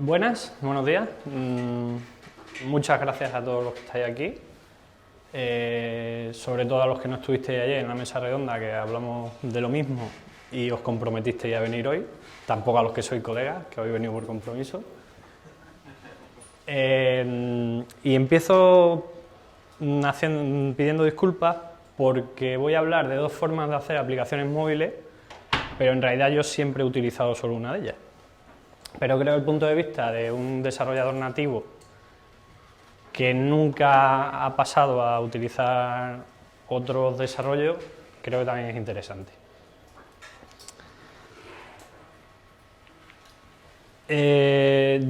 Buenos días. Muchas gracias a todos los que estáis aquí, sobre todo a los que no estuvisteis ayer en la mesa redonda, que hablamos de lo mismo y os comprometisteis a venir hoy, tampoco a los que sois colegas, que habéis venido por compromiso. Y empiezo pidiendo disculpas porque voy a hablar de dos formas de hacer aplicaciones móviles, pero en realidad yo siempre he utilizado solo una de ellas. Pero creo que el punto de vista de un desarrollador nativo que nunca ha pasado a utilizar otros desarrollos, creo que también es interesante.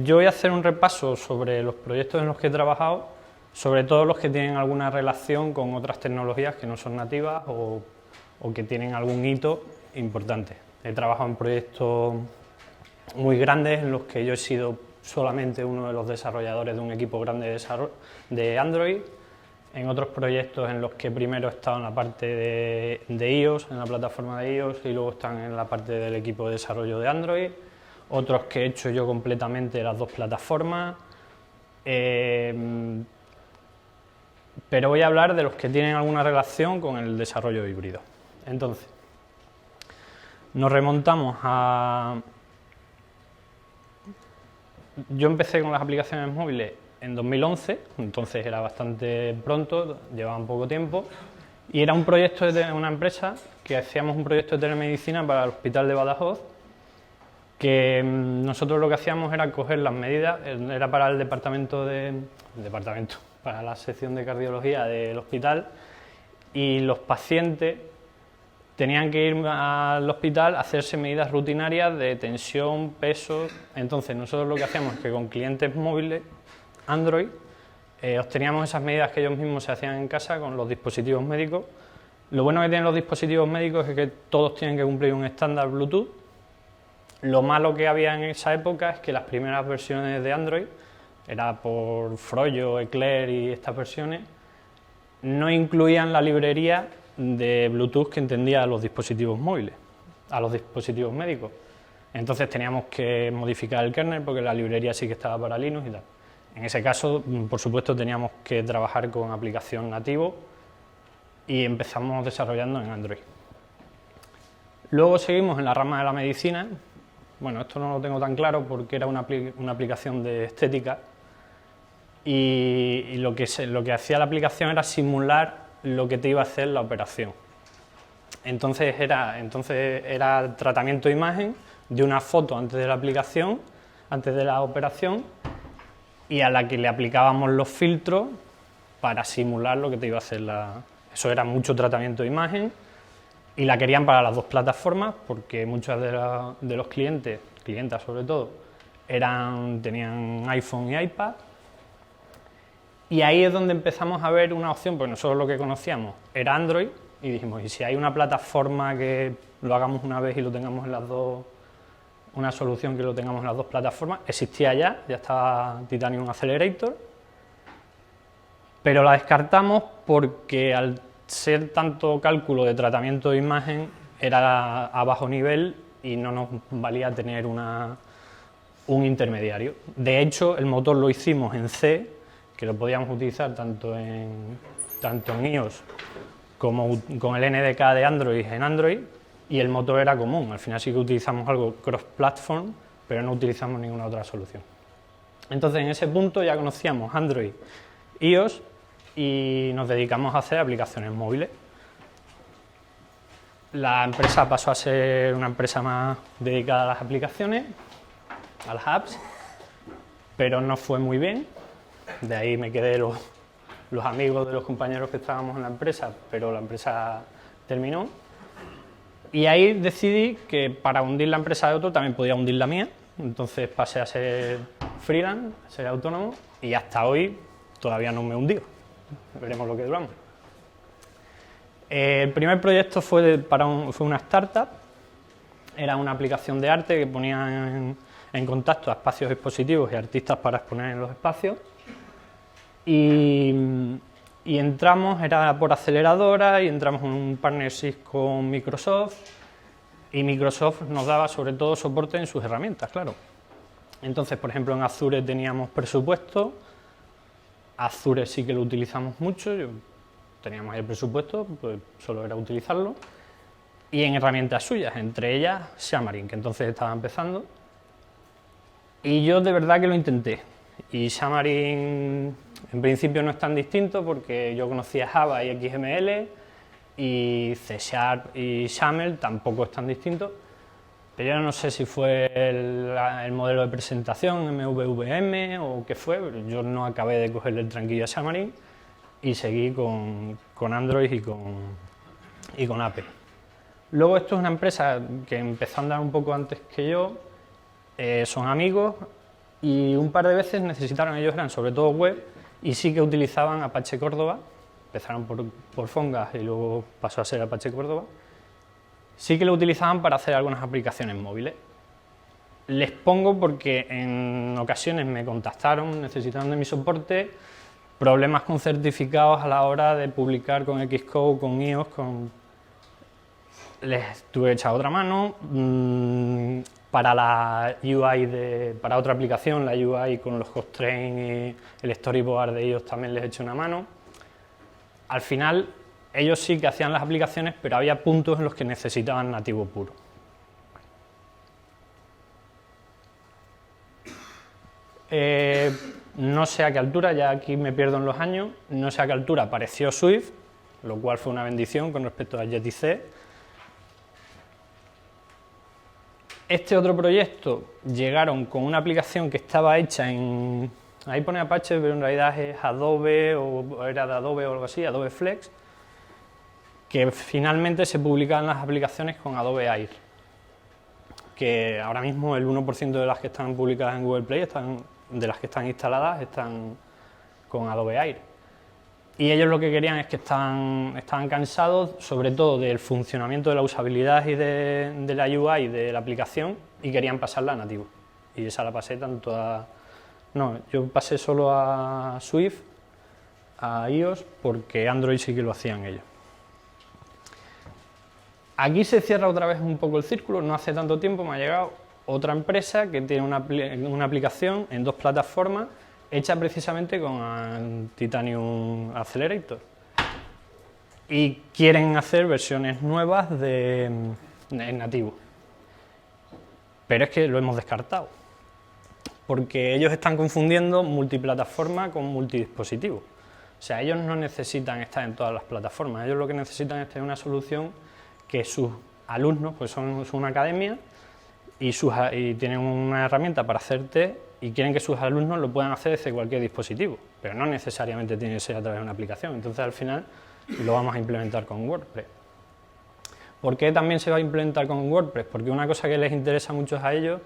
Yo voy a hacer un repaso sobre los proyectos en los que he trabajado, sobre todo los que tienen alguna relación con otras tecnologías que no son nativas o que tienen algún hito importante. He trabajado en proyectos muy grandes en los que yo he sido solamente uno de los desarrolladores de un equipo grande de Android, en otros proyectos en los que primero he estado en la parte de iOS, en la plataforma de iOS, y luego están en la parte del equipo de desarrollo de Android, otros que he hecho yo completamente las dos plataformas, pero voy a hablar de los que tienen alguna relación con el desarrollo híbrido. Entonces, nos remontamos a... Yo empecé con las aplicaciones móviles en 2011, entonces era bastante pronto, llevaba poco tiempo, y era un proyecto de una empresa que hacíamos un proyecto de telemedicina para el Hospital de Badajoz, que nosotros lo que hacíamos era coger las medidas, era para el para la sección de cardiología del hospital, y los pacientes tenían que ir al hospital a hacerse medidas rutinarias de tensión, peso. Entonces nosotros lo que hacíamos es que con clientes móviles Android obteníamos esas medidas que ellos mismos se hacían en casa con los dispositivos médicos. Lo bueno que tienen los dispositivos médicos es que todos tienen que cumplir un estándar Bluetooth. Lo malo que había en esa época es que las primeras versiones de Android, era por Froyo, Eclair y estas versiones, no incluían la librería de Bluetooth que entendía a los dispositivos móviles, a los dispositivos médicos. Entonces teníamos que modificar el kernel porque la librería sí que estaba para Linux y tal. En ese caso, por supuesto, teníamos que trabajar con aplicación nativo y empezamos desarrollando en Android. Luego seguimos en la rama de la medicina. Bueno, esto no lo tengo tan claro porque era una aplicación de estética y lo que hacía la aplicación era simular lo que te iba a hacer la operación. Entonces era tratamiento de imagen de una foto antes de la aplicación, antes de la operación, y a la que le aplicábamos los filtros para simular lo que te iba a hacer Eso era mucho tratamiento de imagen y la querían para las dos plataformas porque muchos de los clientas sobre todo, tenían iPhone y iPad. Y ahí es donde empezamos a ver una opción, porque nosotros lo que conocíamos era Android, y dijimos, ¿y si hay una plataforma que lo hagamos una vez y lo tengamos en las dos, una solución que lo tengamos en las dos plataformas? Existía ya estaba Titanium Accelerator, pero la descartamos porque al ser tanto cálculo de tratamiento de imagen era a bajo nivel y no nos valía tener un intermediario. De hecho, el motor lo hicimos en C, que lo podíamos utilizar tanto en iOS como con el NDK de Android en Android, y el motor era común. Al final sí que utilizamos algo cross-platform, pero no utilizamos ninguna otra solución. Entonces, en ese punto ya conocíamos Android, iOS, y nos dedicamos a hacer aplicaciones móviles. La empresa pasó a ser una empresa más dedicada a las aplicaciones, a las apps, pero no fue muy bien. De ahí me quedé los amigos de los compañeros que estábamos en la empresa, pero la empresa terminó. Y ahí decidí que para hundir la empresa de otro también podía hundir la mía. Entonces pasé a ser freelance, a ser autónomo, y hasta hoy todavía no me he hundido. Veremos lo que duramos. El primer proyecto fue una startup. Era una aplicación de arte que ponía en contacto a espacios expositivos y artistas para exponer en los espacios. Y entramos, era por aceleradora, y entramos en un partnership con Microsoft, y Microsoft nos daba sobre todo soporte en sus herramientas, claro. Entonces, por ejemplo, en Azure teníamos presupuesto, Azure sí que lo utilizamos mucho, teníamos el presupuesto, pues solo era utilizarlo, y en herramientas suyas, entre ellas Xamarin, que entonces estaba empezando, y yo de verdad que lo intenté, y Xamarin en principio no es tan distinto porque yo conocía Java y XML, y C# y XAML tampoco es tan distinto, pero yo no sé si fue el modelo de presentación, MVVM o qué fue, pero yo no acabé de cogerle el tranquillo a Xamarin y seguí con Android y con Apple. Luego esto es una empresa que empezó a andar un poco antes que yo, son amigos y un par de veces necesitaron, ellos eran sobre todo web y sí que utilizaban Apache Córdoba, empezaron por Fongas y luego pasó a ser Apache Córdoba. Sí que lo utilizaban para hacer algunas aplicaciones móviles. Les pongo porque en ocasiones me contactaron, necesitaron de mi soporte, problemas con certificados a la hora de publicar con Xcode, con iOS, les tuve echado otra mano. Para la UI, para otra aplicación, la UI con los constraints y el storyboard de ellos también les eché una mano. Al final, ellos sí que hacían las aplicaciones, pero había puntos en los que necesitaban nativo puro. No sé a qué altura, ya aquí me pierdo en los años, no sé a qué altura apareció Swift, lo cual fue una bendición con respecto a Jetty-C. Este otro proyecto llegaron con una aplicación que estaba hecha en... Ahí pone Apache, pero en realidad es Adobe, o era de Adobe o algo así, Adobe Flex, que finalmente se publican las aplicaciones con Adobe Air, que ahora mismo el 1% de las que están publicadas en Google Play, de las que están instaladas, están con Adobe Air. Y ellos lo que querían es que estaban cansados, sobre todo del funcionamiento de la usabilidad y de la UI de la aplicación, y querían pasarla a nativo. Y esa la pasé tanto a... No, yo pasé solo a Swift, a iOS, porque Android sí que lo hacían ellos. Aquí se cierra otra vez un poco el círculo, no hace tanto tiempo me ha llegado otra empresa que tiene una aplicación en 2 plataformas hecha precisamente con Titanium Accelerator y quieren hacer versiones nuevas en nativo, pero es que lo hemos descartado porque ellos están confundiendo multiplataforma con multidispositivo. O sea, ellos no necesitan estar en todas las plataformas, ellos lo que necesitan es tener una solución que sus alumnos, pues son una academia y tienen una herramienta para hacer test y quieren que sus alumnos lo puedan hacer desde cualquier dispositivo, pero no necesariamente tiene que ser a través de una aplicación. Entonces, al final, lo vamos a implementar con WordPress. ¿Por qué también se va a implementar con WordPress? Porque una cosa que les interesa mucho a ellos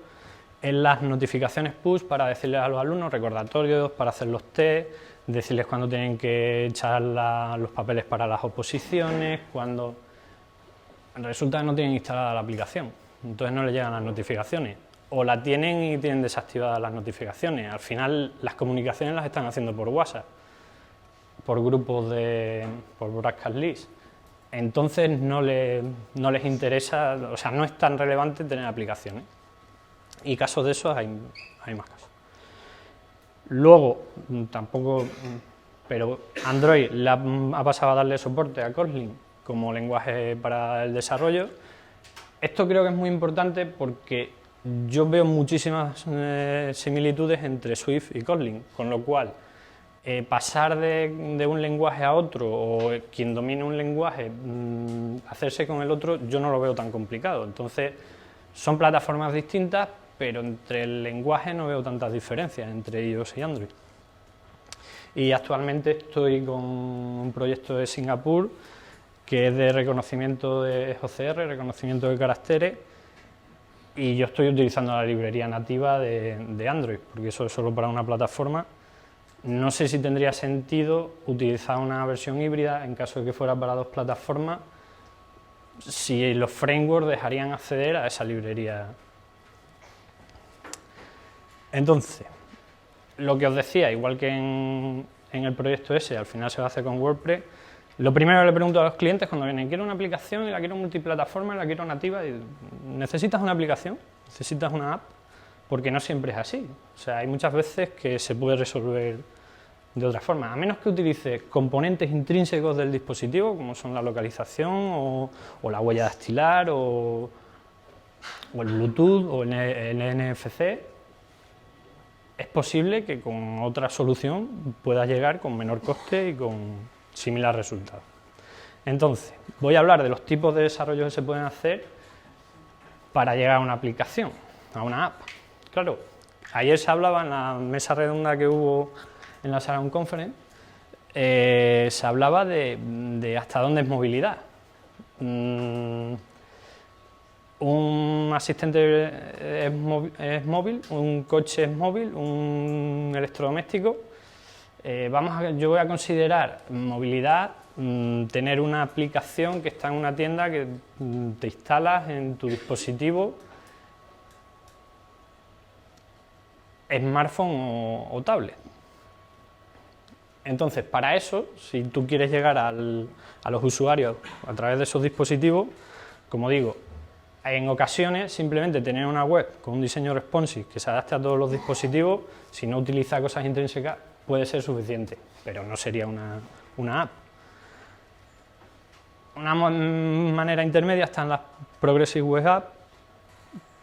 es las notificaciones push para decirles a los alumnos, recordatorios para hacer los test, decirles cuándo tienen que echar los papeles para las oposiciones, cuando... Resulta que no tienen instalada la aplicación, entonces no les llegan las notificaciones, o la tienen y tienen desactivadas las notificaciones. Al final las comunicaciones las están haciendo por WhatsApp, por grupos por broadcast list, entonces no les interesa, o sea, no es tan relevante tener aplicaciones, y casos de esos hay más casos. Luego, tampoco, pero Android ha pasado a darle soporte a Kotlin como lenguaje para el desarrollo. Esto creo que es muy importante porque yo veo muchísimas similitudes entre Swift y Kotlin, con lo cual pasar de un lenguaje a otro, o quien domine un lenguaje, hacerse con el otro, yo no lo veo tan complicado. Entonces, son plataformas distintas, pero entre el lenguaje no veo tantas diferencias entre iOS y Android. Y actualmente estoy con un proyecto de Singapur que es de reconocimiento de OCR, reconocimiento de caracteres, y yo estoy utilizando la librería nativa de Android, porque eso es solo para una plataforma. No sé si tendría sentido utilizar una versión híbrida en caso de que fuera para 2 plataformas, si los frameworks dejarían acceder a esa librería. Entonces, lo que os decía, igual que en el proyecto ese, al final se va a hacer con WordPress. Lo primero que le pregunto a los clientes cuando vienen, quiero una aplicación y la quiero multiplataforma y la quiero nativa, y, ¿necesitas una aplicación? ¿Necesitas una app? porque no siempre es así. O sea, hay muchas veces que se puede resolver de otra forma, a menos que utilices componentes intrínsecos del dispositivo, como son la localización o la huella dactilar o el Bluetooth o el NFC, es posible que con otra solución puedas llegar con menor coste y con similar resultado. Entonces, voy a hablar de los tipos de desarrollo que se pueden hacer para llegar a una aplicación, a una app. Claro, ayer se hablaba en la mesa redonda que hubo en la Salon Conference, se hablaba de hasta dónde es movilidad. Un asistente es móvil, un coche es móvil, un electrodoméstico. Yo voy a considerar movilidad tener una aplicación que está en una tienda que te instalas en tu dispositivo, smartphone o tablet. Entonces, para eso, si tú quieres llegar a los usuarios a través de esos dispositivos, como digo, en ocasiones simplemente tener una web con un diseño responsive que se adapte a todos los dispositivos, si no utiliza cosas intrínsecas, puede ser suficiente, pero no sería una app. Una manera intermedia están las Progressive Web Apps,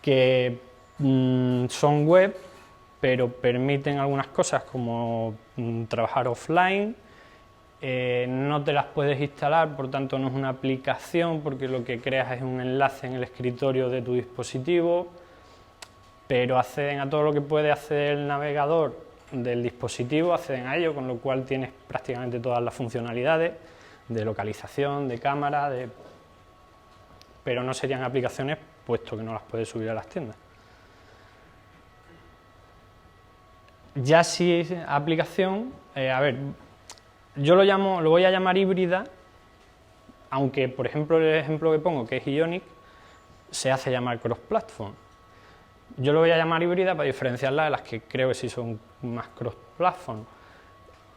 que son web, pero permiten algunas cosas como trabajar offline, no te las puedes instalar, por tanto no es una aplicación porque lo que creas es un enlace en el escritorio de tu dispositivo, pero acceden a todo lo que puede acceder el navegador del dispositivo, acceden a ello, con lo cual tienes prácticamente todas las funcionalidades de localización, de cámara, pero no serían aplicaciones puesto que no las puedes subir a las tiendas. Ya si es aplicación, yo lo voy a llamar híbrida, aunque por ejemplo el ejemplo que pongo, que es Ionic, se hace llamar cross-platform. Yo lo voy a llamar híbrida para diferenciarla de las que creo que sí son más cross-platform.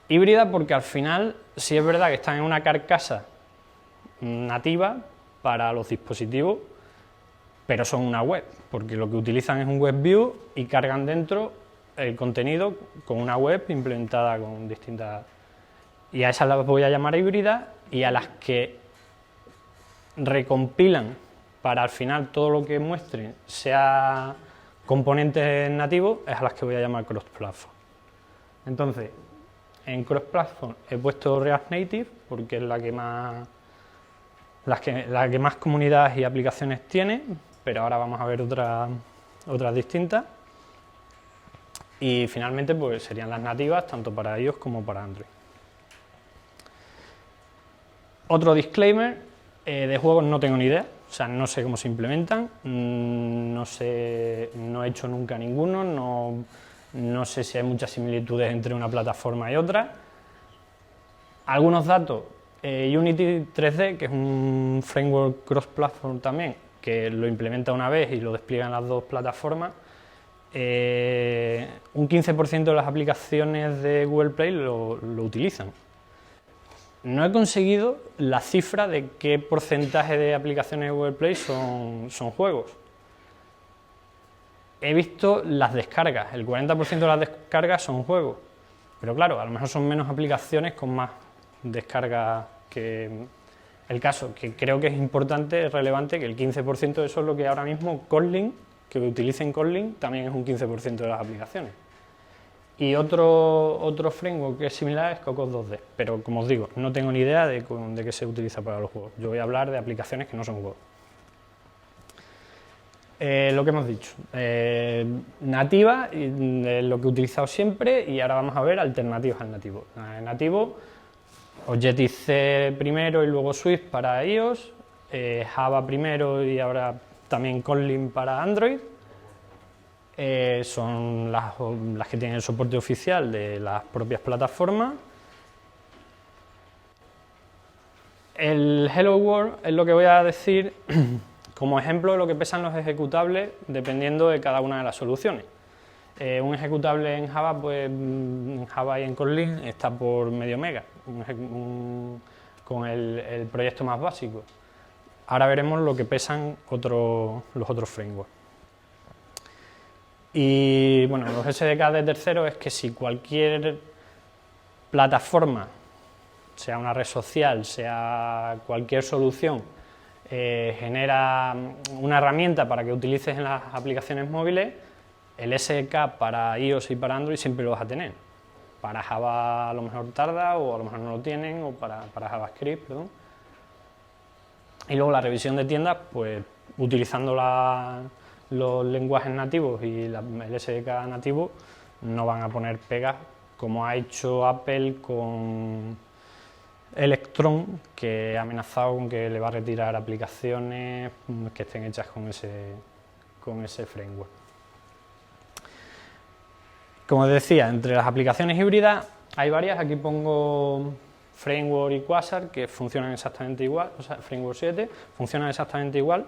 Híbrida porque al final sí es verdad que están en una carcasa nativa para los dispositivos, pero son una web, porque lo que utilizan es un web view y cargan dentro el contenido con una web implementada con distintas... Y a esas las voy a llamar híbridas, y a las que recompilan para al final todo lo que muestren sea componentes nativos, es a las que voy a llamar cross-platform. Entonces, en cross-platform he puesto React Native porque es la que más comunidades y aplicaciones tiene, pero ahora vamos a ver otras distintas. Y finalmente pues serían las nativas tanto para iOS como para Android. Otro disclaimer, de juegos no tengo ni idea, o sea, no sé cómo se implementan, no he hecho nunca ninguno, no sé si hay muchas similitudes entre una plataforma y otra. Algunos datos, Unity 3D, que es un framework cross-platform también, que lo implementa una vez y lo despliega en las dos plataformas, un 15% de las aplicaciones de Google Play lo utilizan. No he conseguido la cifra de qué porcentaje de aplicaciones de Google Play son juegos. He visto las descargas, el 40% de las descargas son juegos, pero claro, a lo mejor son menos aplicaciones con más descargas que el caso, que creo que es importante, es relevante, que el 15% de eso es lo que ahora mismo Kotlin, que utilicen Kotlin, también es un 15% de las aplicaciones. Y otro framework que es similar es Cocos 2D, pero como os digo, no tengo ni idea de qué se utiliza para los juegos. Yo voy a hablar de aplicaciones que no son juegos. Lo que hemos dicho, nativa, lo que he utilizado siempre, y ahora vamos a ver alternativas al nativo. Nativo, Objective-C primero y luego Swift para iOS, Java primero y ahora también Kotlin para Android. Son las que tienen el soporte oficial de las propias plataformas. El Hello World es lo que voy a decir como ejemplo de lo que pesan los ejecutables dependiendo de cada una de las soluciones. Un ejecutable en Java, pues en Java y en Kotlin está por medio mega, con el proyecto más básico. Ahora veremos lo que pesan los otros frameworks. Y bueno, los SDK de terceros es que si cualquier plataforma, sea una red social, sea cualquier solución, genera una herramienta para que utilices en las aplicaciones móviles, el SDK para iOS y para Android siempre lo vas a tener. Para Java a lo mejor tarda, o a lo mejor no lo tienen, o para JavaScript, perdón. Y luego la revisión de tiendas, pues utilizando los lenguajes nativos y el SDK nativo, no van a poner pegas como ha hecho Apple con Electron, que ha amenazado con que le va a retirar aplicaciones que estén hechas con ese framework. Como decía, entre las aplicaciones híbridas hay varias. Aquí pongo Framework y Quasar, que funcionan exactamente igual, o sea, Framework 7, funcionan exactamente igual,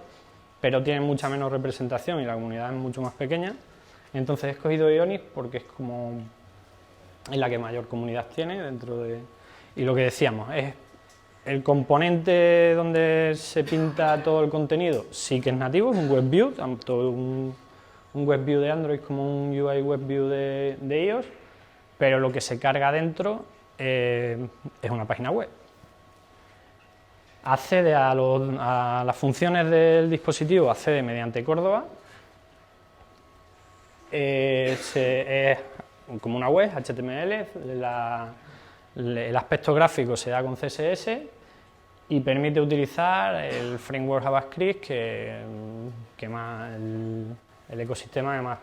pero tienen mucha menos representación y la comunidad es mucho más pequeña. Entonces he escogido Ionic porque es la que mayor comunidad tiene dentro de... Y lo que decíamos, es el componente donde se pinta todo el contenido, sí que es nativo, es un WebView, tanto un WebView de Android como un UI WebView de iOS, pero lo que se carga dentro es una página web. Accede a las funciones del dispositivo, accede mediante Córdoba, es como una web, HTML, el aspecto gráfico se da con CSS y permite utilizar el framework JavaScript que más el ecosistema que más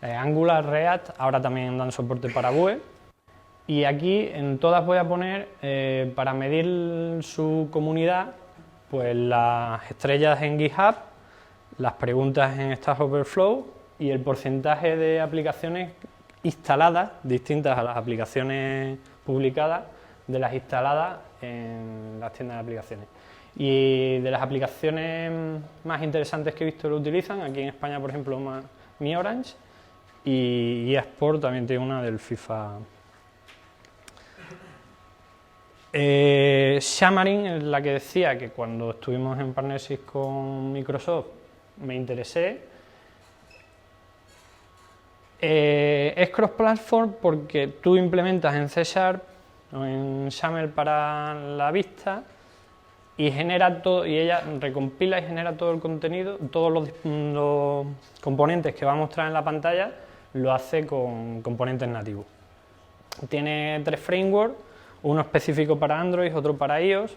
Angular, React, ahora también dan soporte para Vue. Y aquí en todas voy a poner, para medir su comunidad, pues las estrellas en GitHub, las preguntas en Stack Overflow y el porcentaje de aplicaciones instaladas, distintas a las aplicaciones publicadas, de las instaladas en las tiendas de aplicaciones. Y de las aplicaciones más interesantes que he visto lo utilizan, aquí en España, por ejemplo, Mi Orange, y eSport también tiene una del FIFA. Xamarin es la que decía que cuando estuvimos en partnership con Microsoft me interesé. Es cross-platform porque tú implementas en C# o en XAML para la vista y genera todo, y ella recompila y genera todo el contenido, todos los componentes que va a mostrar en la pantalla, lo hace con componentes nativos. Tiene 3 frameworks, uno específico para Android, otro para iOS,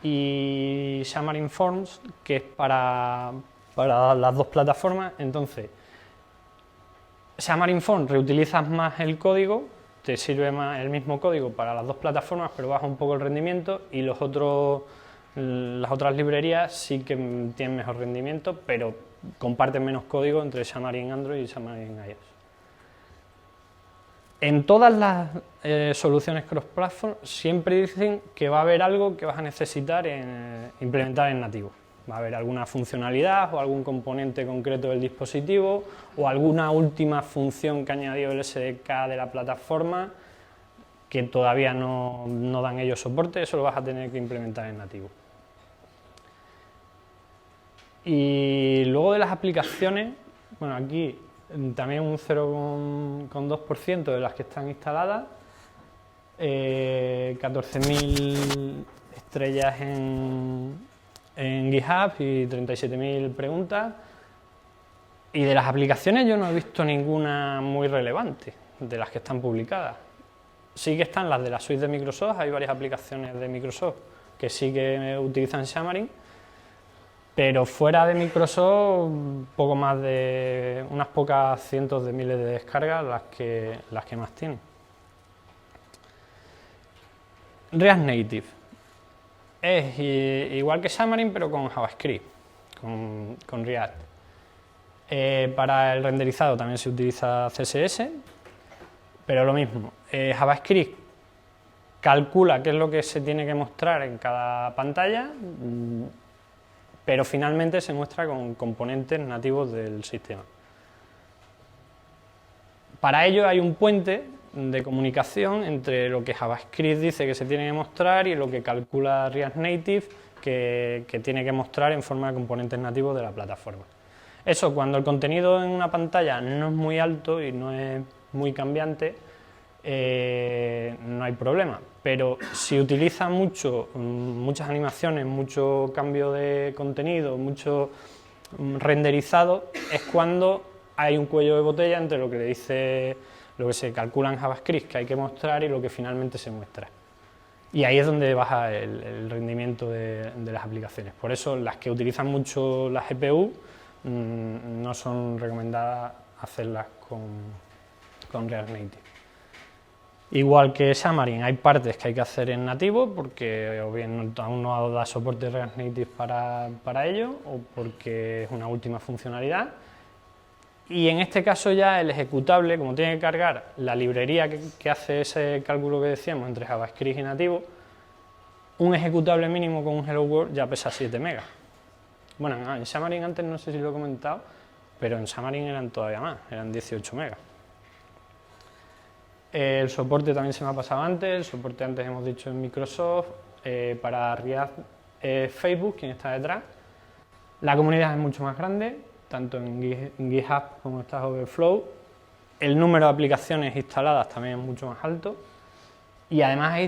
y Xamarin Forms, que es para las dos plataformas. Entonces, Xamarin Forms reutilizas más el código, te sirve más el mismo código para las dos plataformas, pero baja un poco el rendimiento, y las otras librerías sí que tienen mejor rendimiento, pero comparten menos código entre Xamarin Android y Xamarin iOS. En todas las soluciones cross-platform siempre dicen que va a haber algo que vas a necesitar implementar en nativo. Va a haber alguna funcionalidad o algún componente concreto del dispositivo o alguna última función que ha añadido el SDK de la plataforma que todavía no dan ellos soporte, eso lo vas a tener que implementar en nativo. Y luego de las aplicaciones, bueno, aquí también un 0,2% de las que están instaladas, 14.000 estrellas en GitHub y 37.000 preguntas. Y de las aplicaciones yo no he visto ninguna muy relevante de las que están publicadas. Sí que están las de la suite de Microsoft, hay varias aplicaciones de Microsoft que sí que utilizan Xamarin, pero fuera de Microsoft, poco más de unas pocas cientos de miles de descargas las que más tienen. React Native es igual que Xamarin, pero con JavaScript, con React. Para el renderizado también se utiliza CSS, pero lo mismo. JavaScript calcula qué es lo que se tiene que mostrar en cada pantalla, pero finalmente se muestra con componentes nativos del sistema. Para ello hay un puente de comunicación entre lo que JavaScript dice que se tiene que mostrar y lo que calcula React Native que tiene que mostrar en forma de componentes nativos de la plataforma. Eso, cuando el contenido en una pantalla no es muy alto y no es muy cambiante, no hay problema, pero si utiliza muchas animaciones, mucho cambio de contenido, mucho renderizado, es cuando hay un cuello de botella entre lo que le dice, lo que se calcula en JavaScript que hay que mostrar y lo que finalmente se muestra. Y ahí es donde baja el rendimiento de las aplicaciones. Por eso las que utilizan mucho la GPU no son recomendadas hacerlas con React Native. Igual que Xamarin, hay partes que hay que hacer en nativo porque o bien aún no da soporte React Native para ello o porque es una última funcionalidad. Y en este caso ya el ejecutable, como tiene que cargar la librería que hace ese cálculo que decíamos entre JavaScript y nativo, un ejecutable mínimo con un Hello World ya pesa 7 megas. Bueno, en Xamarin antes no sé si lo he comentado, pero en Xamarin eran todavía más, eran 18 megas. El soporte también se me ha pasado antes, el soporte antes hemos dicho en Microsoft, para React Facebook, quien está detrás. La comunidad es mucho más grande, tanto en GitHub como en Stack Overflow. El número de aplicaciones instaladas también es mucho más alto. Y además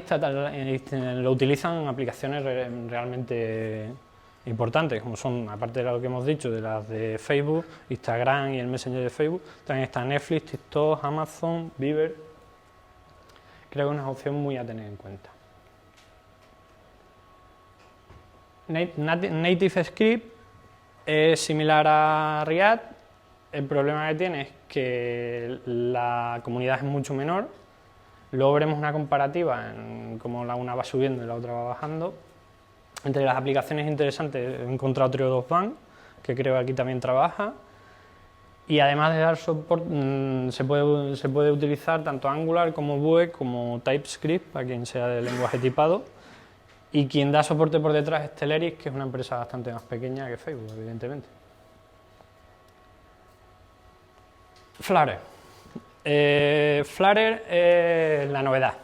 lo utilizan aplicaciones realmente importantes, como son, aparte de lo que hemos dicho, de las de Facebook, Instagram y el Messenger de Facebook, también está Netflix, TikTok, Amazon, Beaver. Creo que es una opción muy a tener en cuenta. Native Script es similar a React. El problema que tiene es que la comunidad es mucho menor. Luego veremos una comparativa en cómo la una va subiendo y la otra va bajando. Entre las aplicaciones interesantes he encontrado Triodos Bank, que creo que aquí también trabaja. Y además de dar soporte, se puede utilizar tanto Angular como Vue como TypeScript para quien sea de lenguaje tipado. Y quien da soporte por detrás es Telerik, que es una empresa bastante más pequeña que Facebook, evidentemente. Flutter. Flutter es la novedad.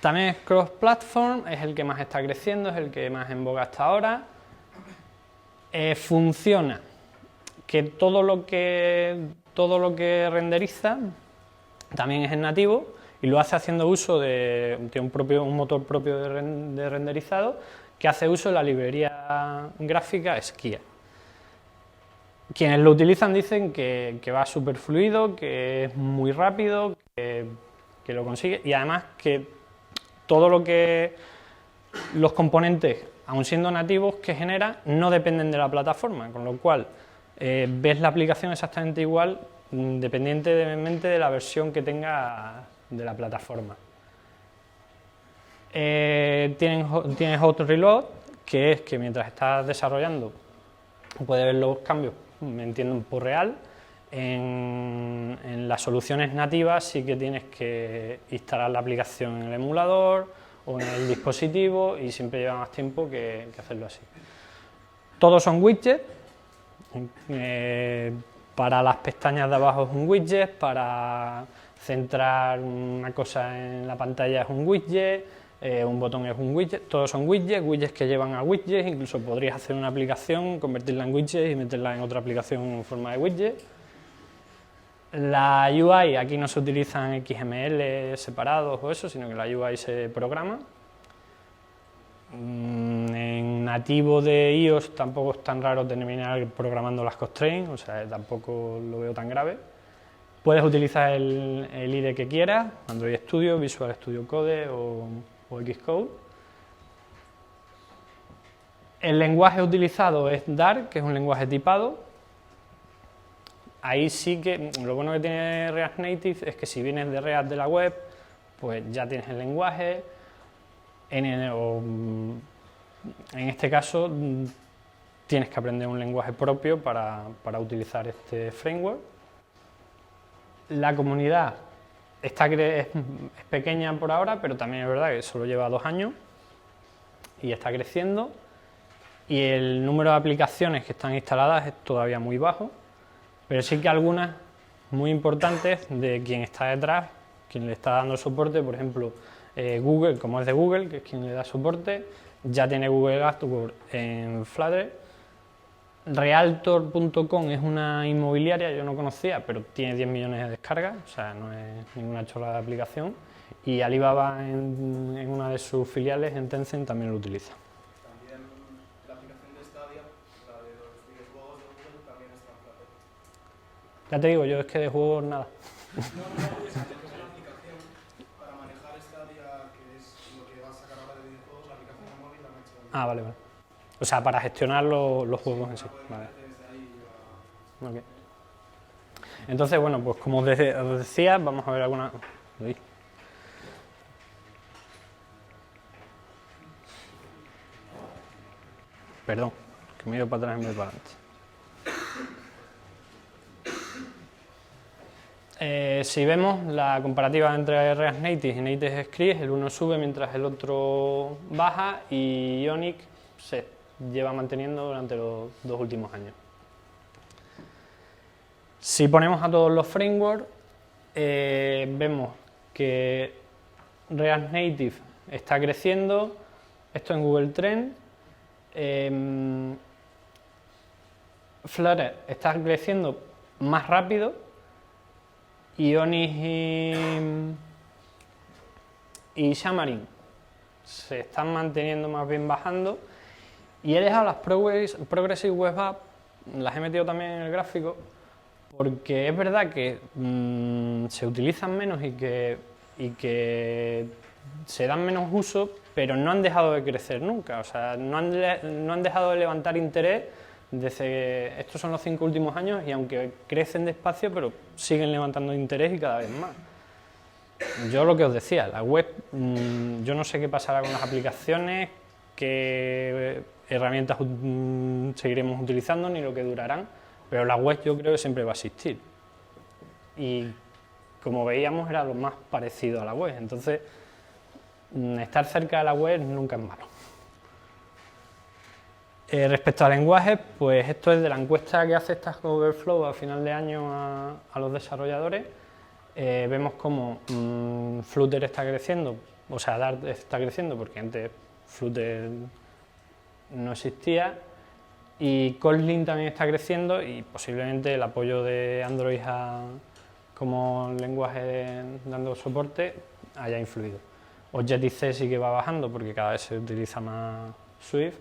También es cross-platform, es el que más está creciendo, es el que más en boga hasta ahora. Funciona que todo lo que renderiza también es en nativo y lo hace haciendo uso de un motor propio de renderizado que hace uso de la librería gráfica Skia. Quienes lo utilizan dicen que va súper fluido, que es muy rápido, que lo consigue y además que todo lo que los componentes, aun siendo nativos, que genera no dependen de la plataforma, con lo cual ves la aplicación exactamente igual independientemente de la versión que tenga de la plataforma. Tienes Hot Reload, que es que mientras estás desarrollando puedes ver los cambios en tiempo real. En las soluciones nativas sí que tienes que instalar la aplicación en el emulador o en el dispositivo y siempre lleva más tiempo que hacerlo así. Todos son widgets. Para las pestañas de abajo es un widget, para centrar una cosa en la pantalla es un widget, un botón es un widget, todos son widgets que llevan a widgets, incluso podrías hacer una aplicación, convertirla en widget y meterla en otra aplicación en forma de widget. La UI, aquí no se utilizan XML separados o eso, sino que la UI se programa. En nativo de iOS tampoco es tan raro terminar programando las constraints, o sea, tampoco lo veo tan grave. Puedes utilizar el IDE que quieras, Android Studio, Visual Studio Code o Xcode. El lenguaje utilizado es Dart, que es un lenguaje tipado. Ahí sí que, lo bueno que tiene React Native es que si vienes de React de la web, pues ya tienes el lenguaje. En este caso tienes que aprender un lenguaje propio para utilizar este framework. La comunidad es pequeña por ahora, pero también es verdad que solo lleva 2 años y está creciendo. Y el número de aplicaciones que están instaladas es todavía muy bajo, pero sí que algunas muy importantes de quien está detrás, quien le está dando soporte, por ejemplo, Google, como es de Google, que es quien le da soporte, ya tiene Google AdWords en Flutter. Realtor.com es una inmobiliaria, yo no conocía, pero tiene 10 millones de descargas, o sea, no es ninguna chorrada de aplicación. Y Alibaba en una de sus filiales, en Tencent, también lo utiliza. También la aplicación de Stadia, la de los videojuegos de Google, también está en Flutter. Ya te digo, yo es que de juegos nada. No, es la aplicación para manejar Stadia, que es lo que va a sacar ahora de videojuegos, la aplicación de móvil la han hecho. Ah, vale, vale. O sea, para gestionar los juegos en sí. Vale. Okay. Entonces, bueno, pues como os decía, vamos a ver alguna... Uy. Perdón, que me he ido para atrás y me he ido para adelante. Si vemos la comparativa entre React Native y Native Script, el uno sube mientras el otro baja y Ionic se lleva manteniendo durante los 2 últimos años. Si ponemos a todos los frameworks, vemos que React Native está creciendo, esto en Google Trends, Flutter está creciendo más rápido, Ionic y Xamarin se están manteniendo más bien bajando, y he dejado las Progressive Web Apps, las he metido también en el gráfico, porque es verdad que se utilizan menos y que se dan menos uso, pero no han dejado de crecer nunca, o sea, no han dejado de levantar interés desde estos son los 5 últimos años, y aunque crecen despacio, pero siguen levantando interés y cada vez más. Yo lo que os decía, la web, yo no sé qué pasará con las aplicaciones, qué herramientas seguiremos utilizando, ni lo que durarán, pero la web yo creo que siempre va a existir. Y como veíamos era lo más parecido a la web, entonces estar cerca de la web nunca es malo. Respecto a lenguajes, pues esto es de la encuesta que hace Stack Overflow a final de año a los desarrolladores. Vemos cómo Flutter está creciendo, o sea, Dart está creciendo porque antes Flutter no existía, y Kotlin también está creciendo, y posiblemente el apoyo de Android como lenguaje dando soporte haya influido. Objective-C sí que va bajando porque cada vez se utiliza más Swift,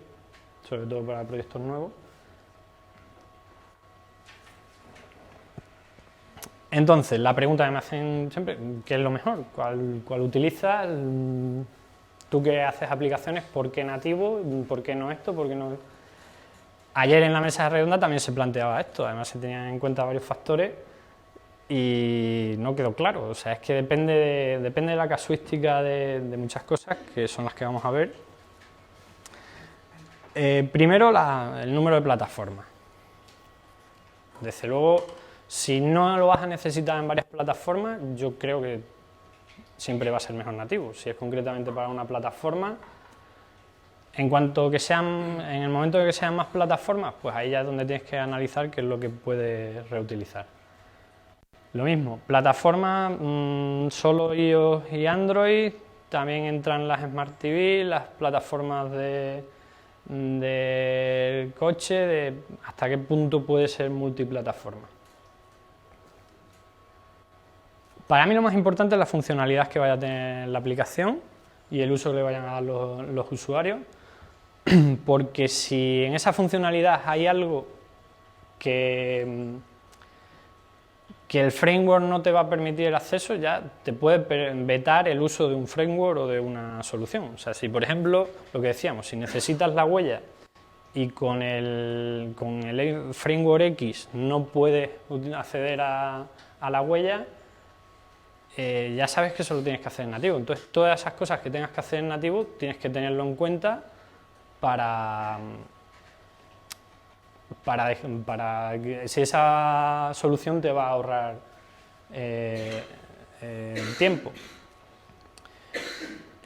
sobre todo para proyectos nuevos. Entonces, la pregunta que me hacen siempre, ¿qué es lo mejor? ¿Cuál utilizas? ¿Tú que haces aplicaciones? ¿Por qué nativo? ¿Por qué no esto? ¿Por qué no...? Ayer en la mesa redonda también se planteaba esto, además se tenían en cuenta varios factores y no quedó claro. O sea, es que depende de la casuística de muchas cosas, que son las que vamos a ver. Primero, el número de plataformas. Desde luego, si no lo vas a necesitar en varias plataformas, yo creo que siempre va a ser mejor nativo. Si es concretamente para una plataforma, en el momento de que sean más plataformas, pues ahí ya es donde tienes que analizar qué es lo que puedes reutilizar. Lo mismo, plataformas, solo iOS y Android, también entran las Smart TV, las plataformas del coche, hasta qué punto puede ser multiplataforma. Para mí lo más importante es la funcionalidad que vaya a tener la aplicación y el uso que le vayan a dar los usuarios, porque si en esa funcionalidad hay algo que el framework no te va a permitir el acceso, ya te puede vetar el uso de un framework o de una solución. O sea, si por ejemplo, lo que decíamos, si necesitas la huella y con el framework X no puedes acceder a la huella, ya sabes que eso lo tienes que hacer en nativo. Entonces, todas esas cosas que tengas que hacer en nativo tienes que tenerlo en cuenta para que si esa solución te va a ahorrar tiempo.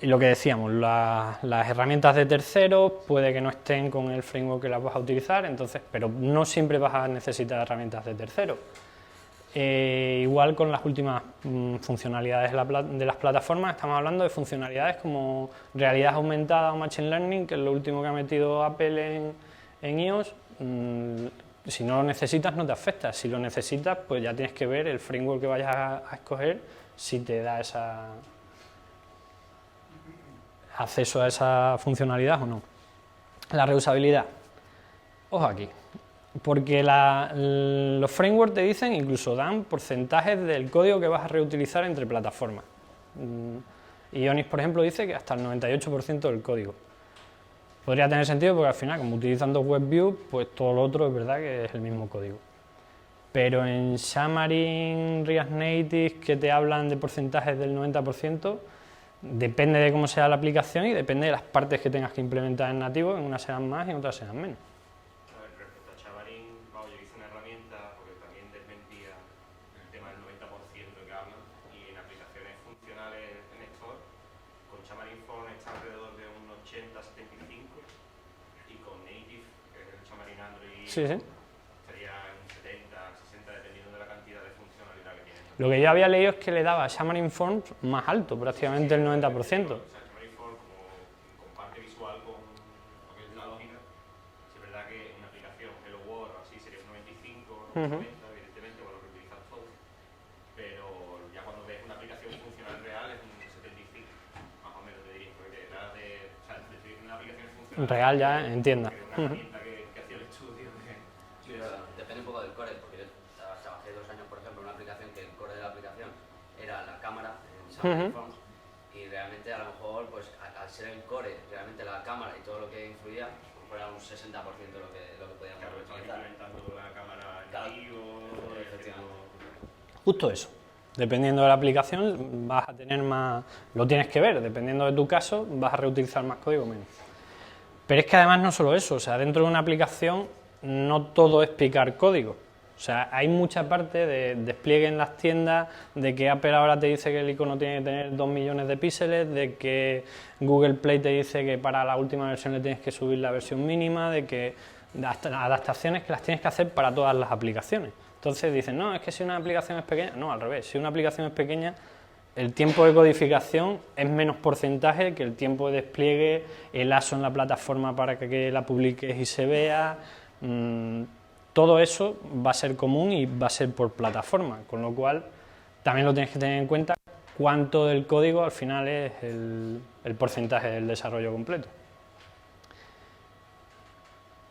Y lo que decíamos, las herramientas de terceros puede que no estén con el framework que las vas a utilizar, entonces, pero no siempre vas a necesitar herramientas de terceros. Igual con las últimas funcionalidades de las plataformas, estamos hablando de funcionalidades como realidad aumentada o machine learning, que es lo último que ha metido Apple en iOS. si no lo necesitas no te afecta, si lo necesitas pues ya tienes que ver el framework que vayas a escoger si te da acceso a esa funcionalidad o no. La reusabilidad, ojo aquí, porque los frameworks te dicen, incluso dan porcentajes del código que vas a reutilizar entre plataformas. Ionix, por ejemplo, dice que hasta el 98% del código. Podría tener sentido porque al final, como utilizan dos WebView, pues todo lo otro es verdad que es el mismo código. Pero en Xamarin, React Native, que te hablan de porcentajes del 90%, depende de cómo sea la aplicación y depende de las partes que tengas que implementar en nativo, en unas serán más y en otras serán menos. A ver, respecto a Xamarin, yo hice una herramienta porque también desmentía el tema del 90% que hablan, y en aplicaciones funcionales en Store, con Xamarin Phone está alrededor de un 80-75, y con Native, que es el Xamarin Android, Sí. sería un 70-60 dependiendo de la cantidad de funcionalidad que tiene. Lo que yo había leído es que le daba a Xamarin Forms más alto, prácticamente el 90%. O sea, Xamarin Phone con parte visual, con lo que es la lógica, sí es verdad que una aplicación Hello World así sería un 95, 90, evidentemente, por lo que utilizas todo, pero ya cuando ves una aplicación funcional real es un 75, más o menos te diría, porque era de, o sea, una aplicación funcional Real ya, entienda. una herramienta que hacía el estudio de... Sí, depende un poco del core, porque yo trabajé 2 años, por ejemplo, en una aplicación que el core de la aplicación era la cámara en Xamarin Forms, y realmente a lo mejor, pues al ser el core, realmente la cámara y todo lo que influía, pues era un 60% lo que podíamos Claro, estaba utilizar. implementando la cámara en nativo, Justo eso. Dependiendo de la aplicación vas a tener más, lo tienes que ver, dependiendo de tu caso vas a reutilizar más código o menos. Pero es que además no solo eso, o sea, dentro de una aplicación no todo es picar código. O sea, hay mucha parte de despliegue en las tiendas, de que Apple ahora te dice que el icono tiene que tener 2 millones de píxeles, de que Google Play te dice que para la última versión le tienes que subir la versión mínima, de que adaptaciones que las tienes que hacer para todas las aplicaciones. Entonces dicen, no, es que si una aplicación es pequeña, no, al revés, si una aplicación es pequeña, el tiempo de codificación es menos porcentaje que el tiempo de despliegue, el ASO en la plataforma para que la publiques y se vea. Todo eso va a ser común y va a ser por plataforma, con lo cual también lo tienes que tener en cuenta cuánto del código al final es el porcentaje del desarrollo completo.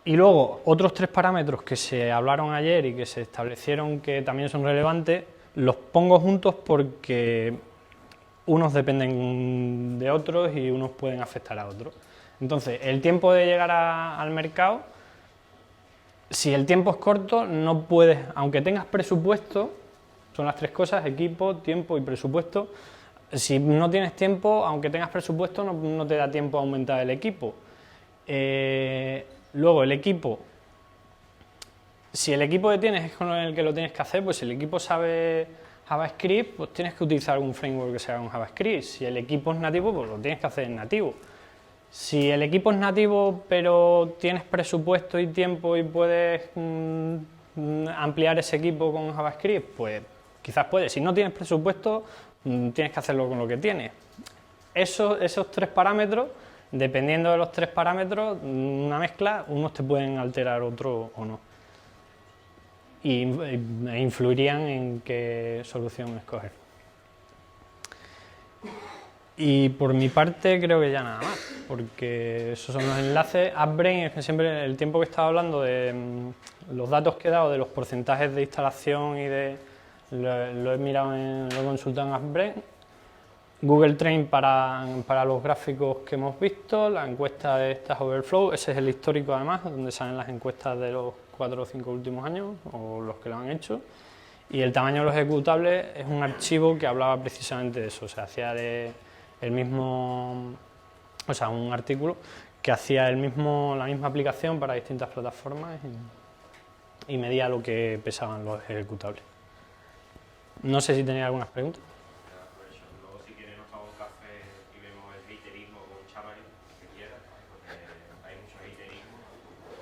Y luego, otros 3 parámetros que se hablaron ayer y que se establecieron que también son relevantes, los pongo juntos porque unos dependen de otros y unos pueden afectar a otros. Entonces, el tiempo de llegar al mercado, si el tiempo es corto, no puedes, aunque tengas presupuesto, son las 3 cosas, equipo, tiempo y presupuesto. Si no tienes tiempo, aunque tengas presupuesto, no te da tiempo a aumentar el equipo. Luego, el equipo, si el equipo que tienes es con el que lo tienes que hacer, pues si el equipo sabe JavaScript, pues tienes que utilizar algún framework que sea con JavaScript. Si el equipo es nativo, pues lo tienes que hacer en nativo. Si el equipo es nativo, pero tienes presupuesto y tiempo y puedes ampliar ese equipo con JavaScript, pues quizás puedes. Si no tienes presupuesto, tienes que hacerlo con lo que tienes. Esos 3 parámetros, dependiendo de los 3 parámetros, una mezcla, unos te pueden alterar, otros o no. E influirían en qué solución escoger. Y por mi parte creo que ya nada más, porque esos son los enlaces. AppBrain es que siempre el tiempo que estaba hablando de los datos que he dado de los porcentajes de instalación y lo he mirado, lo he consultado en AppBrain. Google Train para los gráficos que hemos visto, la encuesta de Stack Overflow, ese es el histórico además, donde salen las encuestas de los 4 o 5 últimos años, o los que lo han hecho. Y el tamaño de los ejecutables es un archivo que hablaba precisamente de eso, o sea, hacía el mismo, o sea, un artículo que hacía la misma aplicación para distintas plataformas y medía lo que pesaban los ejecutables. No sé si tenía algunas preguntas. Luego, si quieres, nos tomamos un café y vemos el haterismo con Xamarin, que quieras, porque hay mucho haterismo.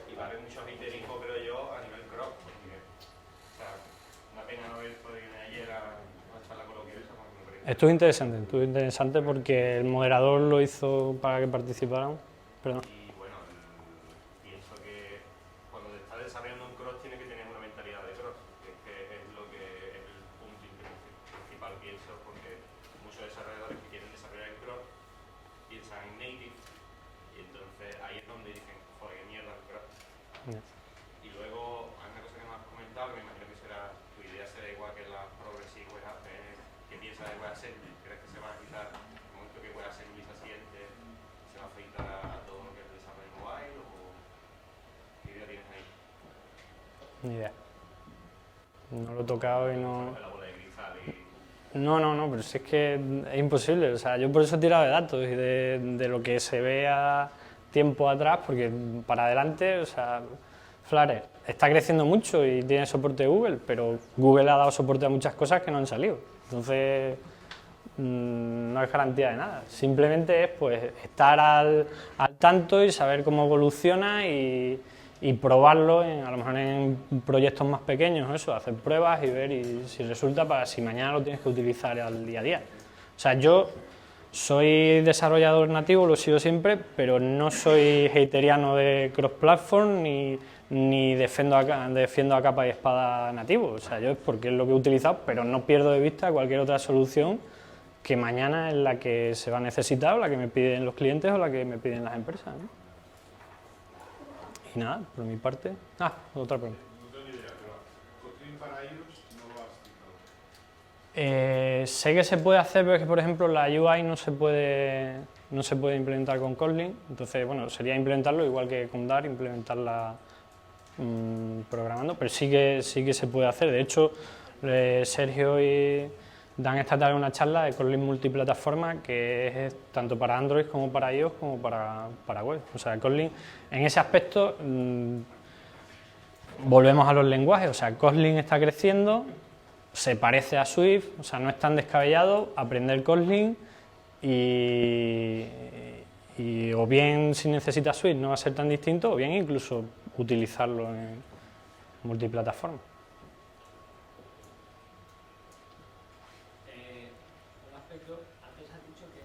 Y va a haber mucho haterismo, creo yo, a nivel crop, porque, o sea, una pena no haber podido ir ayer a una charla coloquial. Estuvo interesante porque el moderador lo hizo para que participaran. Perdón. Y bueno, pienso que cuando te está más progres y ¿qué piensas de WebAssembly? ¿Crees que se va a quitar el momento que WebAssembly se asiente, se va a afeitar a todo lo que es el desarrollo mobile? ¿O qué idea tienes ahí? Ni idea. No lo he tocado y no... La bola de cristal y... No, pero si es que es imposible. O sea, yo por eso he tirado de datos y de lo que se ve a tiempo atrás, porque para adelante, o sea, Flares está creciendo mucho y tiene soporte de Google, pero Google ha dado soporte a muchas cosas que no han salido. Entonces, no es garantía de nada. Simplemente es pues estar al tanto y saber cómo evoluciona y probarlo a lo mejor en proyectos más pequeños, eso, hacer pruebas y ver si resulta para si mañana lo tienes que utilizar al día a día. O sea, yo soy desarrollador nativo, lo he sido siempre, pero no soy hateriano de cross-platform ni defiendo a capa y espada nativo. O sea, yo es porque es lo que he utilizado, pero no pierdo de vista cualquier otra solución que mañana es la que se va a necesitar, o la que me piden los clientes o la que me piden las empresas, ¿no? Y nada, por mi parte... otra pregunta. No tengo ni idea, pero Kotlin para iOS no lo has citado. Sé que se puede hacer, pero es que, por ejemplo, la UI no se puede implementar con Kotlin. Entonces, bueno, sería implementarlo igual que con Dart, implementarla programando, pero sí que se puede hacer. De hecho, Sergio y dan esta tarde una charla de Kotlin multiplataforma que es tanto para Android como para iOS como para web. O sea, Kotlin en ese aspecto volvemos a los lenguajes. O sea, Kotlin está creciendo, se parece a Swift, o sea, no es tan descabellado aprender Kotlin y o bien si necesitas Swift no va a ser tan distinto o bien incluso utilizarlo en multiplataforma. Antes has dicho que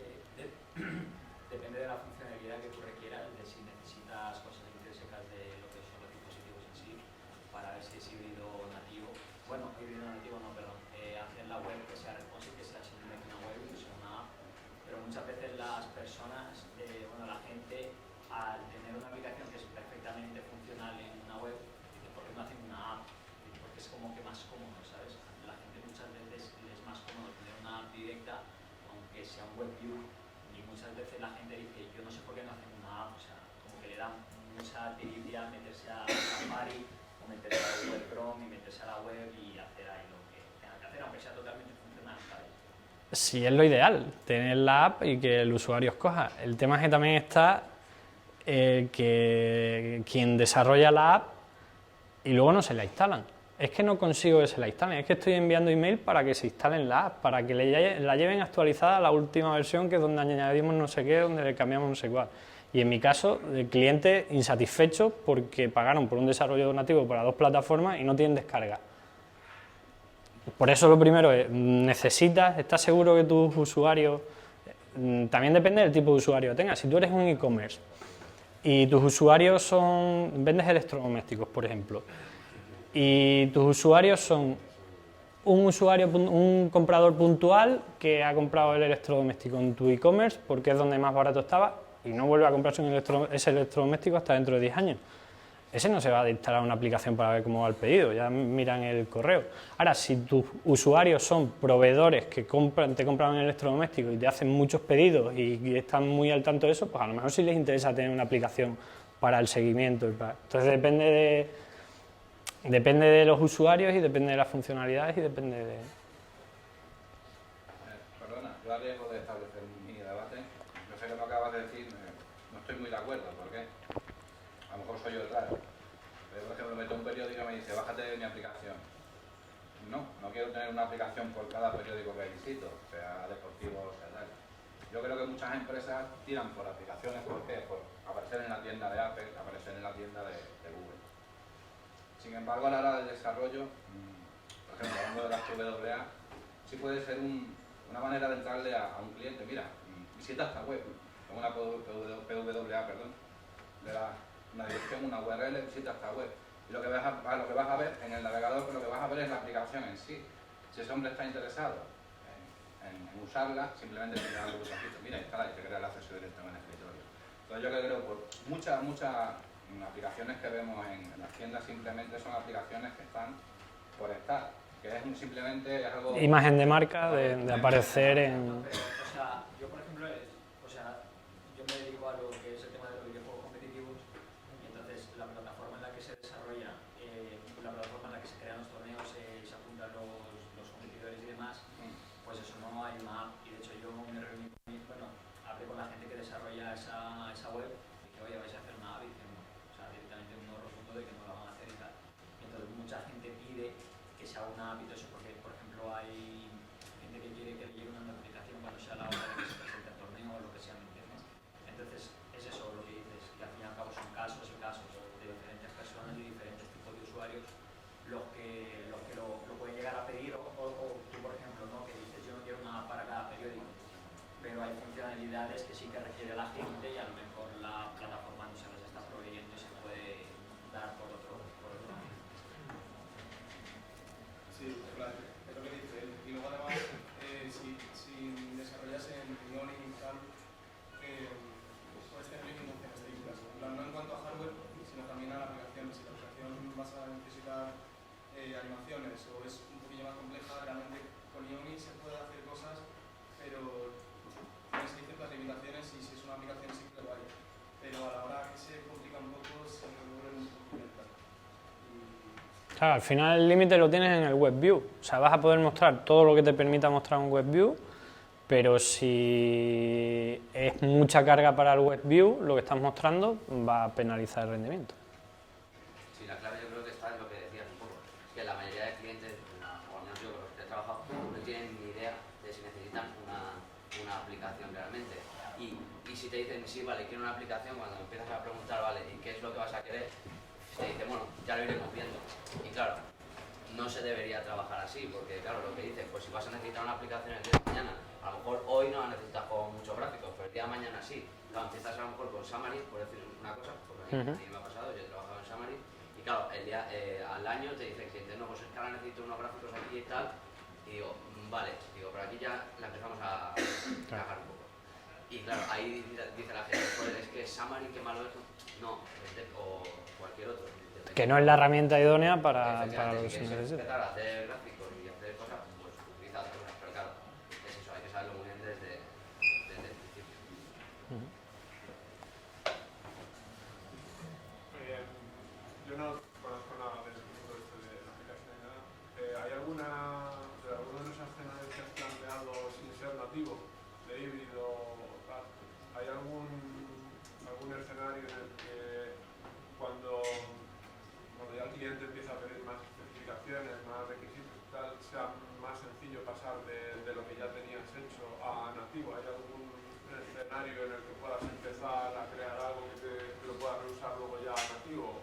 depende de la funcionalidad que tú requieras, de si necesitas cosas intrínsecas de lo que son los dispositivos en sí, para ver si es híbrido o nativo. Bueno, híbrido nativo no, perdón. Hacer la web que sea responsive, que sea simplemente una web, que sea una app. Pero muchas veces las personas, la gente, al tener una aplicación que es perfectamente funcional en una web, dice, ¿por qué no hacen una app? Porque es como que más cómodo, ¿sabes? A la gente muchas veces le es más cómodo tener una app directa, aunque sea un web view, y muchas veces la gente dice, yo no sé por qué no hacen una app, o sea, como que le da mucha tiricia meterse a Safari o meterse a Google Chrome y meterse a la web y hacer ahí lo que tenga que hacer, aunque sea totalmente funcional, ¿sabes? Sí, es lo ideal, tener la app y que el usuario escoja. El tema es que también está que quien desarrolla la app y luego no se la instalan. Es que no consigo que se la instalen, es que estoy enviando email para que se instalen la app, para que la lleven actualizada a la última versión, que es donde añadimos no sé qué, donde le cambiamos no sé cuál. Y en mi caso, el cliente insatisfecho porque pagaron por un desarrollo nativo para 2 plataformas y no tienen descarga. Por eso lo primero es, ¿estás seguro que tus usuarios, también depende del tipo de usuario que tengas? Si tú eres un e-commerce y tus usuarios vendes electrodomésticos, por ejemplo, y tus usuarios son un comprador puntual que ha comprado el electrodoméstico en tu e-commerce porque es donde más barato estaba y no vuelve a comprarse ese electrodoméstico hasta dentro de 10 años. Ese no se va a instalar una aplicación para ver cómo va el pedido, ya miran el correo. Ahora, si tus usuarios son proveedores que te compran un electrodoméstico y te hacen muchos pedidos y están muy al tanto de eso, pues a lo mejor sí les interesa tener una aplicación para el seguimiento. Entonces depende de los usuarios y depende de las funcionalidades y depende de... Perdona, yo a riesgo de establecer mi debate, yo sé que lo acabas de decir, no estoy muy de acuerdo, porque a lo mejor soy yo el raro. Pero, por ejemplo, meto un periódico y me dice, bájate mi aplicación. No quiero tener una aplicación por cada periódico que visito, sea deportivo o sea tal. Yo creo que muchas empresas tiran por aplicaciones, ¿por qué? Por aparecer en la tienda de Apple, aparecer en la tienda de Google. Sin embargo, a la hora del desarrollo, por ejemplo, hablando de las PWA, sí puede ser una manera de entrarle a un cliente. Mira, visita esta web, con una PWA, perdón, le da una dirección, una URL, visita esta web. Y lo que vas a ver en el navegador, lo que vas a ver es la aplicación en sí. Si ese hombre está interesado en usarla, simplemente le da un botoncito, mira, instala y te crea el acceso directo en el escritorio. Entonces yo creo que por muchas aplicaciones que vemos en las tiendas simplemente son aplicaciones que están por estar. que es simplemente algo... Imagen de marca, de aparecer en... No, pero, o sea, yo por ejemplo, o sea, yo me dedico a lo que es el tema de los videojuegos competitivos y entonces la plataforma en la que se desarrolla, la plataforma en la que se crean los torneos y se apuntan los competidores y demás, pues eso, no hay una app. Y de hecho yo me reuní bueno, hablé con la gente que desarrolla esa web y dije, oye, vais a hacer una app y dicen, no, o sea, directamente un no rotundo de que no la van a hacer y tal. Y entonces mucha gente pide que se haga una app y todo eso porque, por ejemplo, hay gente que quiere que le llegue una notificación cuando sea la hora de que se presente el torneo o lo que sea, ¿me entiendes? Entonces es eso lo que dices, que al fin y al cabo son casos y casos de diferentes personas y diferentes tipos de usuarios los que lo pueden llegar a pedir o tú, por ejemplo, ¿no? Que dices, yo no quiero una app para cada periódico, pero hay funcionalidades que sí que requiere la gente y a lo mejor la plataforma no se las está proveyendo y se puede dar por otro medio. Sí, claro, es lo que dice él. Y luego además, si desarrollas en Ionic y tal, puedes tener limitaciones técnicas. En plan, no en cuanto a hardware, sino también a la aplicación. Si la aplicación vas a necesitar animaciones o es un poquillo más compleja, realmente con Ionic se puede hacer cosas, pero tienes ciertas limitaciones y si es una aplicación sí que lo vale. Pero a la hora que se complica un poco, se vuelve un poco lenta. Claro, al final el límite lo tienes en el WebView. O sea, vas a poder mostrar todo lo que te permita mostrar un WebView, pero si es mucha carga para el WebView, lo que estás mostrando va a penalizar el rendimiento. Sí, la clave yo creo que está en lo que decías un poco, que la mayoría de clientes, o al menos yo con los que he trabajado, no tienen ni idea de si necesitan una aplicación realmente. Y si te dicen, sí, vale, quiero una aplicación, cuando empiezas a preguntar, vale, ¿y qué es lo que vas a querer? Te dicen, bueno, ya lo iremos viendo. Y claro, no se debería trabajar así, porque claro, lo que dices, pues si vas a necesitar una aplicación el día de mañana, a lo mejor hoy no la necesitas con muchos gráficos, pero el día de mañana sí. Claro, empiezas a lo mejor con Xamarin, por decir una cosa, porque a mí me ha pasado, yo he trabajado en Xamarin, y claro, al año te dice el cliente, no, pues es que ahora necesito unos gráficos aquí y tal, y digo, vale, pero aquí ya la empezamos a cagar un poco. Y claro, ahí dice la gente, joder, es que Xamarin, qué malo es, no, o cualquier otro. Que no es la herramienta idónea para lo que si se quieres necesita. empezar a hacer gráficos y hacer cosas, pues utiliza otras cosas, pero claro, es eso, hay que saberlo muy bien desde el principio. Yo no conozco nada del mundo de la aplicación ni nada. ¿Hay alguno de los escenarios que has planteado sin ser nativo, de híbrido o tal? ¿Hay algún escenario en el que cuando ya el cliente empieza a pedir más especificaciones, más requisitos y tal, sea más sencillo pasar de lo que ya tenías hecho a nativo? ¿Hay algún escenario en el que puedas empezar a crear algo que lo puedas reusar luego ya a nativo?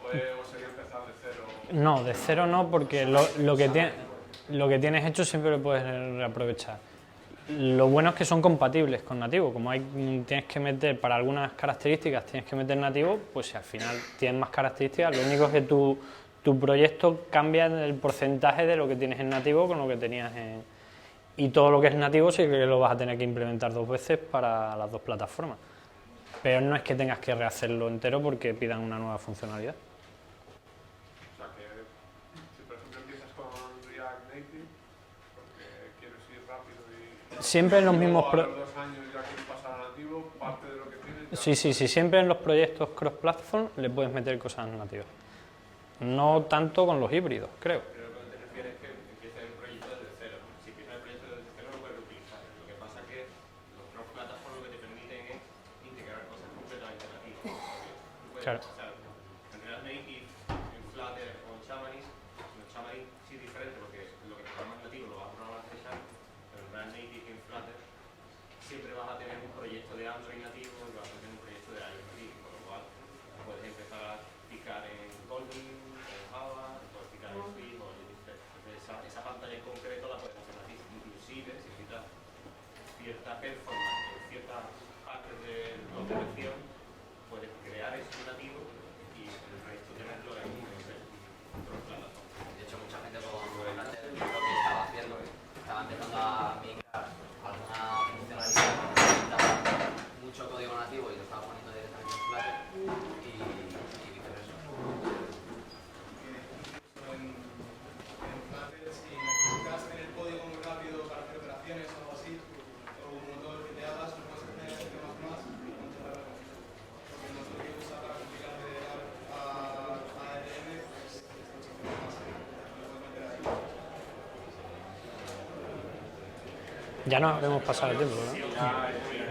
¿O sería empezar de cero? No, de cero no, porque lo que tienes hecho siempre lo puedes reaprovechar. Lo bueno es que son compatibles con nativo, como tienes que meter para algunas características, tienes que meter nativo, pues si al final tienes más características, lo único es que tu proyecto cambia el porcentaje de lo que tienes en nativo con lo que tenías en... Y todo lo que es nativo sí que lo vas a tener que implementar 2 veces para las 2 plataformas. Pero no es que tengas que rehacerlo entero porque pidan una nueva funcionalidad. O sea que si por ejemplo empiezas con React Native, porque quieres ir rápido y... Siempre en los mismos... a los 2 años ya quieres pasar a nativo, parte de lo que tienes... Sí, siempre en los proyectos cross-platform le puedes meter cosas nativas. No tanto con los híbridos, creo. Pero lo que te refieres es que empieza el proyecto desde cero. Si empiezas el proyecto desde cero lo puedes reutilizar. Lo que pasa es que los cross-platform lo que te permiten es integrar cosas completamente nativas. Claro. O sea, en React Native, en Flutter o en Xamarin, sí es diferente porque lo que programas nativo lo vas a programar en Sharp, pero en React Native y en Flutter siempre vas a tener un proyecto de Android nativo y vas a tener un proyecto de iOS nativo, con lo cual puedes empezar a picar en Kotlin, en Java, puedes picar en Swift o en Unity. Entonces esa pantalla en concreto la puedes hacer nativa, inclusive si necesitas cierta performance en ciertas partes de la operación, puedes crear eso nativo y el resto tenerlo en cross-platform. De hecho, mucha gente con Flutter lo que estaba haciendo, estaba empezando a migrar alguna funcionalidad que necesitaba mucho código nativo y lo estaba poniendo directamente en Flutter y viceversa. En Flutter Ya no hemos pasado el tiempo, ¿no? Ya,